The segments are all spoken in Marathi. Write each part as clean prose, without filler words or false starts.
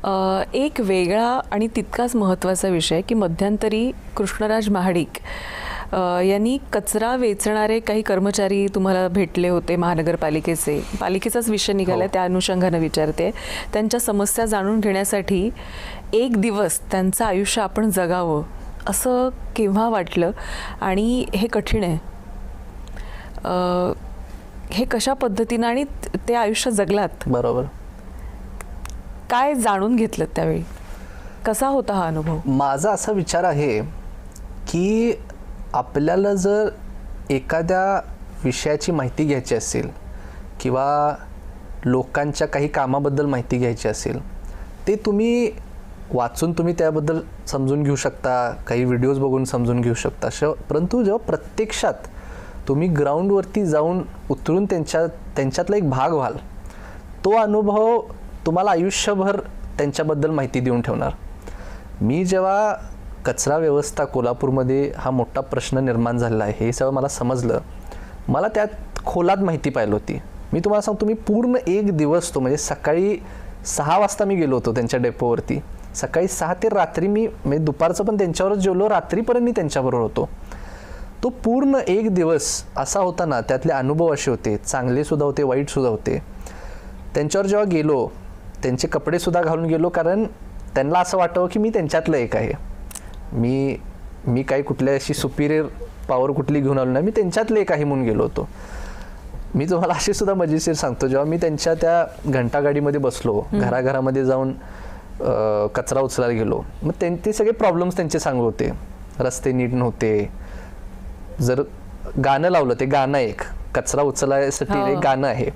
एक वेगळा आणि तितकाच महत्त्वाचा विषय की मध्यंतरी कृष्णराज महाडिक यांनी कचरा वेचणारे काही कर्मचारी तुम्हाला भेटले होते महानगरपालिकेचे. पालिकेचाच विषय निघाला, त्या अनुषंगानं विचारते. त्यांच्या समस्या जाणून घेण्यासाठी एक दिवस त्यांचं आयुष्य आपण जगावं असं केव्हा वाटलं आणि हे कठीण आहे. हे कशा पद्धतीनं आणि ते आयुष्य जगलात? बरोबर. काय जाणून घेतलं त्यावेळी? कसा होता हा अनुभव? माझा असा विचार आहे की आपल्याला जर एखाद्या विषयाची माहिती घ्यायची असेल किंवा लोकांच्या काही कामाबद्दल माहिती घ्यायची असेल, ते तुम्ही वाचून तुम्ही त्याबद्दल समजून घेऊ शकता, काही व्हिडिओज बघून समजून घेऊ शकता. परंतु जेव्हा प्रत्यक्षात तुम्ही ग्राउंडवरती जाऊन उतरून त्यांच्यातला एक भाग व्हाल, तो अनुभव तुम्हाला आयुष्यभर त्यांच्याबद्दल माहिती देऊन ठेवणार. मी जेव्हा कचरा व्यवस्था कोल्हापूरमध्ये हा मोठा प्रश्न निर्माण झालेला आहे हे सगळं मला समजलं, मला त्यात खोलात माहिती पाहिली होती. मी तुम्हाला सांगतो, मी पूर्ण एक दिवस तो म्हणजे सकाळी 6 वाजता मी गेलो होतो त्यांच्या डेपोवरती. सकाळी 6 ते रात्री मी म्हणजे दुपारचं पण त्यांच्यावरच जेवलो, रात्रीपर्यंत मी त्यांच्याबरोबर होतो. तो पूर्ण एक दिवस असा होता ना, त्यातले अनुभव असे होते, चांगलेसुद्धा होते, वाईटसुद्धा होते. त्यांच्यावर जेव्हा गेलो, त्यांचे कपडेसुद्धा घालून गेलो, कारण त्यांना असं वाटावं की मी त्यांच्यातलं एक आहे. मी काही कुठल्या अशी सुपिरियर पॉवर कुठली घेऊन आलो नाही, मी त्यांच्यातले एक आहे म्हणून गेलो होतो. मी तुम्हाला अशी सुद्धा मजेशीर सांगतो, जेव्हा मी त्यांच्या त्या घंटागाडीमध्ये बसलो, घराघरामध्ये जाऊन कचरा उचलायला गेलो, मग ते सगळे प्रॉब्लेम्स त्यांचे सांगत होते. रस्ते नीट नव्हते, जर गाणं लावलं, ते गाणं एक कचरा उचलायसाठी एक गाणं आहे,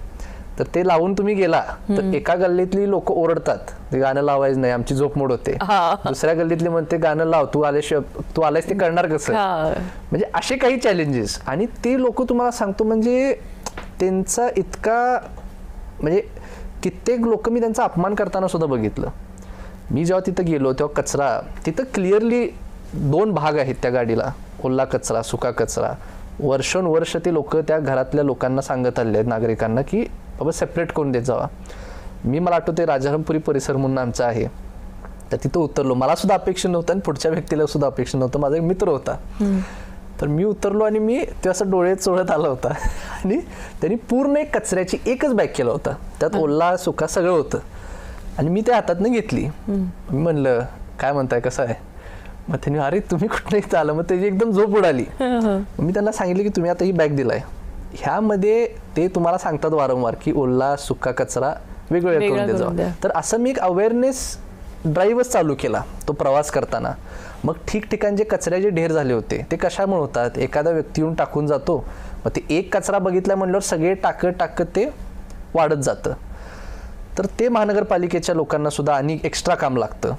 तर ते लावून तुम्ही गेला तर एका गल्लीतली लोक ओरडतात, ते गाणं लावायचं नाही, आमची झोप मोड होते. दुसऱ्या गल्लीतली म्हणते गाणं लाव, तू आलायस ते करणार कसं? म्हणजे असे काही चॅलेंजेस. आणि ते लोक तुम्हाला सांगतो म्हणजे त्यांचा इतका म्हणजे कित्येक लोक मी त्यांचा अपमान करताना सुद्धा बघितलं. मी जेव्हा तिथं गेलो तेव्हा कचरा तिथं क्लिअरली 2 भाग आहेत त्या गाडीला, ओला कचरा, सुका कचरा. वर्षोनवर्ष ते लोक त्या घरातल्या लोकांना सांगत आले आहेत, नागरिकांना, की बाबा सेपरेट करून देत जावा. मला आठवते राजारामपुरी परिसर म्हणून आमचा आहे, तर तिथं उतरलो. मला सुद्धा अपेक्षा नव्हतं आणि पुढच्या व्यक्तीला सुद्धा अपेक्षा नव्हतं. माझा एक मित्र होता, तर मी उतरलो आणि मी ते असं डोळे चोळत आला होता आणि त्यांनी पूर्ण एक कचऱ्याची एकच बॅग केला होता, त्यात ओला सुका सगळं होतं. आणि मी त्या हातातनं घेतली. मी म्हणलं काय म्हणताय, कसं आहे? मग त्यांनी अरे तुम्ही कुठं इथं आलं? मग त्याची एकदम झोप उडाली. मी त्यांना सांगितलं की तुम्ही आता ही बॅग दिलाय, ह्यामध्ये ते तुम्हाला सांगतात वारंवार की ओला सुका कचरा वेगवेगळा करून दे जावा. तर असं मी एक अवेअरनेस ड्राईव्हच चालू केला तो प्रवास करताना. मग ठिकठिकाणचे कचऱ्याचे ढेर झाले होते, ते कशामुळे होतात? एखादा व्यक्ती येऊन टाकून जातो, मग ते एक कचरा बघितला म्हणल्यावर सगळे टाकत ते वाढत जातं. तर ते महानगरपालिकेच्या लोकांना सुद्धा आणि एक्स्ट्रा काम लागतं.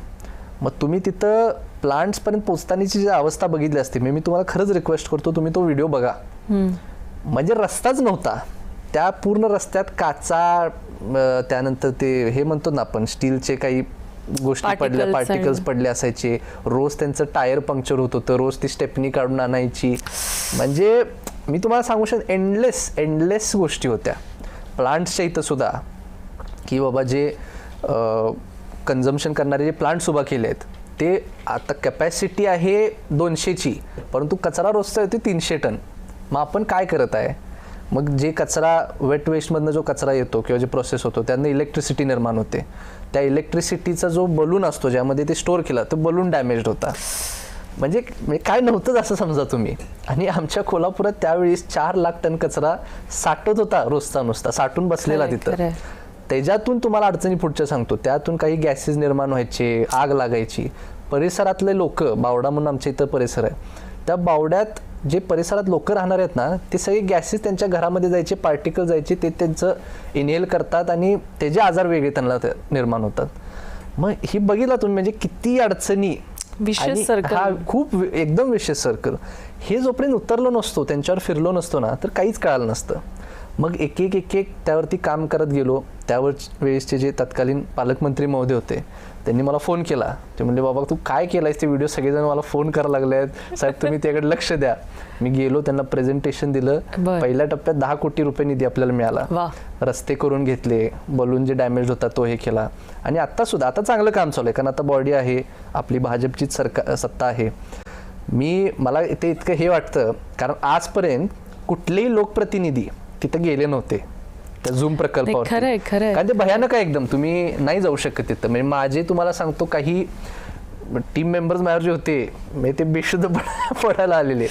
मग तुम्ही तिथं प्लांट्सपर्यंत पोचतानाची जी अवस्था बघितली असते, मी तुम्हाला खरंच रिक्वेस्ट करतो तुम्ही तो व्हिडिओ बघा. म्हणजे रस्ताच नव्हता, त्या पूर्ण रस्त्यात काचा, त्यानंतर ते हे म्हणतो ना आपण स्टीलचे काही गोष्टी पडल्या, पार्टिकल्स पडले असायचे. रोज त्यांचं टायर पंक्चर होत होतं, रोज ती स्टेपनी काढून आणायची. म्हणजे मी तुम्हाला सांगू शकतो एंडलेस गोष्टी होत्या प्लांट्सच्या इथं सुद्धा, की बाबा जे कन्झम्पशन करणारे जे प्लांट्स उभा केले आहेत, ते आता कॅपॅसिटी आहे 200ची, परंतु कचरा रोजचा येतो 300 टन. मग आपण काय करत आहे? मग जे कचरा वेट वेस्टमधनं जो कचरा येतो किंवा जे प्रोसेस होतो त्यानं इलेक्ट्रिसिटी निर्माण होते. त्या इलेक्ट्रिसिटीचा जो बलून असतो ज्यामध्ये ते स्टोअर केला, तो बलून डॅमेज होता. म्हणजे काय नव्हतंच असं समजा तुम्ही. आणि आमच्या कोल्हापुरात त्यावेळेस 4 लाख टन कचरा साठत होता रोजचा, नुसता साठून बसलेला तिथं. त्याच्यातून तुम्हाला अडचणी पुढच्या सांगतो, त्यातून काही गॅसेस निर्माण व्हायचे, आग लागायची. परिसरातले लोक, बावडा म्हणून आमच्या इथं परिसर आहे, त्या बावड्यात जे परिसरात लोक राहणार आहेत ना, ते सगळे गॅसेस त्यांच्या घरामध्ये जायचे, पार्टिकल जायचे, ते त्यांचं इनहेल करतात आणि त्याचे आजार वेगळे त्यांना निर्माण होतात. मग ही बघितला तुम्ही म्हणजे किती अडचणी, हा खूप एकदम विशेष सर्कल. हे जोपर्यंत उतरलो नसतो, त्यांच्यावर फिरलो नसतो ना, तर काहीच कळालं नसतं. मग एक एक त्यावरती काम करत गेलो. त्यावर वेळेसचे जे तत्कालीन पालकमंत्री महोदय होते त्यांनी मला फोन केला. ते म्हणले बाबा तू काय केलायस ते व्हिडिओ, सगळेजण मला फोन करायला लागले आहेत, साहेब तुम्ही त्याकडे लक्ष द्या. मी गेलो, त्यांना प्रेझेंटेशन दिलं. पहिल्या टप्प्यात 10 कोटी रुपये निधी आपल्याला मिळाला. रस्ते करून घेतले, बलून जे डॅमेज होता तो हे केला. आणि आता चांगलं काम चालू आहे, कारण आता बॉडी आहे, आपली भाजपचीच सत्ता आहे. मला ते इतकं हे वाटतं, कारण आजपर्यंत कुठलेही लोकप्रतिनिधी तिथे गेले नव्हते त्या झूम प्रकल्पावर. कारण ते भयानक आहे एकदम, तुम्ही नाही जाऊ शकत तिथं. म्हणजे माझे तुम्हाला सांगतो काही टीम मेंबर्स माझ्यावर जे होते म्हणजे ते बेशुद्ध पडायला आलेले.